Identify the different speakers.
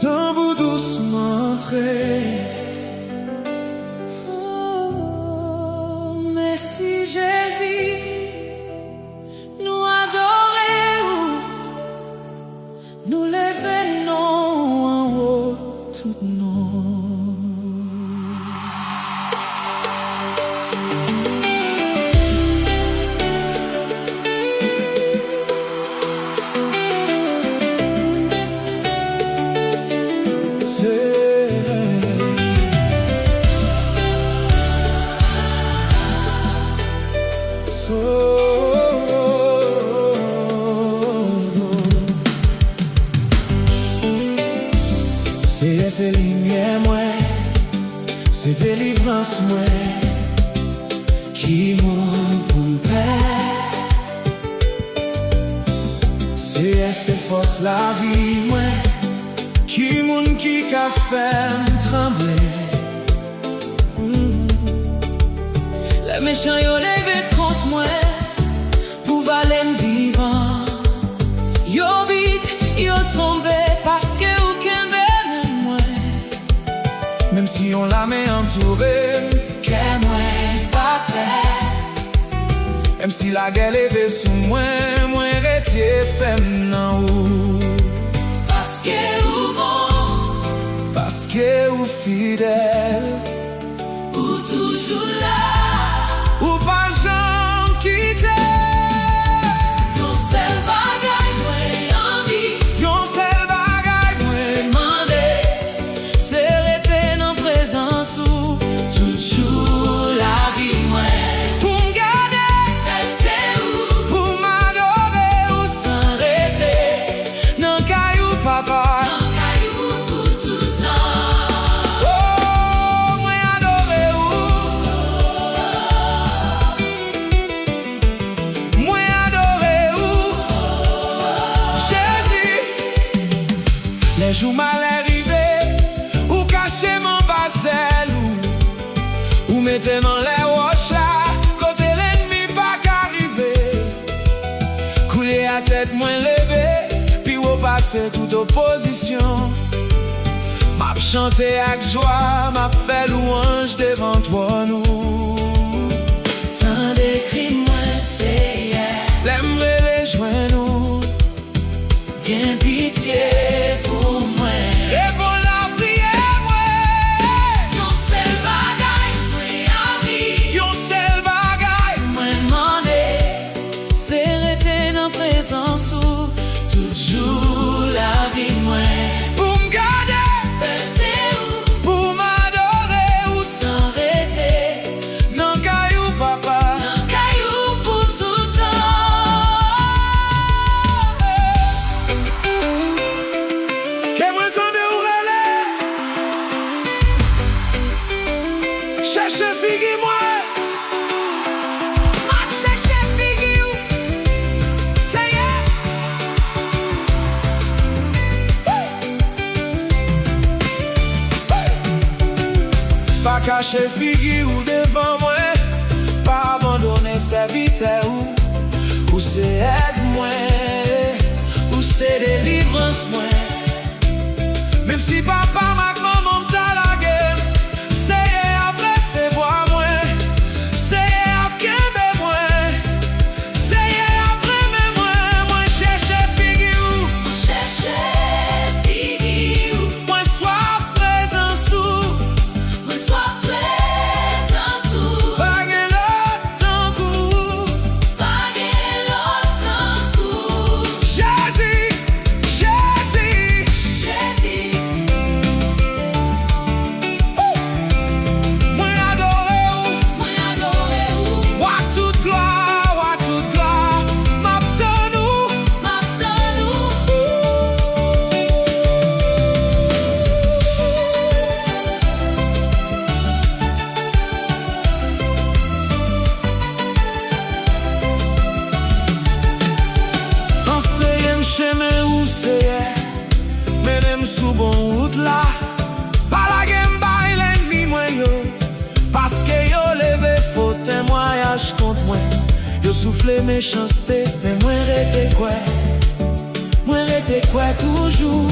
Speaker 1: Sans vous doucement entrer.
Speaker 2: Oh, merci Jésus, nous adorons, nous levons en haut tout nom.
Speaker 1: C'est lumière moi, c'est délivrance moi, qui monte pour me perdre. C'est force la vie moi, qui monte qui qu'a fait me trembler.
Speaker 2: Les méchants yo levé contre moi, pour valer me vivant. Yo vite, yo tombé parce que
Speaker 1: même si on la met entourée,
Speaker 2: qu'est moi pas prêt.
Speaker 1: Même si la gueule est levée sous moi, moi retiens femme nan ou.
Speaker 2: Parce que ou bon,
Speaker 1: parce que ou fidèle,
Speaker 2: ou toujours là,
Speaker 1: ou pas jamais quitté.
Speaker 2: Yon seul bagay moi envie,
Speaker 1: yon seul bagay moi
Speaker 2: demandé, c'est rester dans présence ou toujours la vie moi.
Speaker 1: Pour m'garder,
Speaker 2: rester ou
Speaker 1: pour m'adorer
Speaker 2: ou s'arrêter,
Speaker 1: non caillou papa.
Speaker 2: non caillou pour tout temps.
Speaker 1: Oh, moi adorer ou, moi adorer ou, Jésus. Les jours mal arrivés, ou cacher mon basel ou mettez dans les roches là, côté l'ennemi pas qu'arriver. Couler à tête moins levée, puis ou passer toute opposition. M'a chanté avec joie, m'a fait louange devant toi nous.
Speaker 2: Tant d'écrits moi c'est hier,
Speaker 1: L'aimerait les joints nous.
Speaker 2: bien pitié pour moi.
Speaker 1: Réponds la prière moi.
Speaker 2: Yon seul bagay moi envie,
Speaker 1: Yon seul bagay
Speaker 2: moi demandé, c'est rester dans présence ou toujours la vie moi.
Speaker 1: pour m'garder,
Speaker 2: Rester ou
Speaker 1: pour m'adorer ou
Speaker 2: s'arrêter,
Speaker 1: non caillou papa.
Speaker 2: non caillou pour tout temps.
Speaker 1: Que moi tende ou relais, cherche figue moi.
Speaker 2: M'a cherché figure ou, c'est hier.
Speaker 1: Pas cacher figue ou devant moi, pas abandonner serviteur ou c'est aide moi, ou c'est délivrance moi. Même si papa m'a maman t'a la gueule, c'est après c'est voir moi, c'est après mais moi, c'est après mais moi cherche figure,
Speaker 2: Cherché figure,
Speaker 1: moi soif présence ou,
Speaker 2: moi sois présence ou,
Speaker 1: baguette l'autre coup.
Speaker 2: bagay l'autre coup.
Speaker 1: Jésus, Jésus,
Speaker 2: Jésus,
Speaker 1: moi adoré
Speaker 2: moi adoré ou,
Speaker 1: ou, wa toute gloire, m'attend nous.
Speaker 2: m'attend nous.
Speaker 1: Enseigne chemin où c'est, menem sous bon route là. Pas la game by l'ennemi moi yo, parce que yo levé faux témoignage contre moi. Yo soufflé méchanceté, mais moi rete quoi toujours.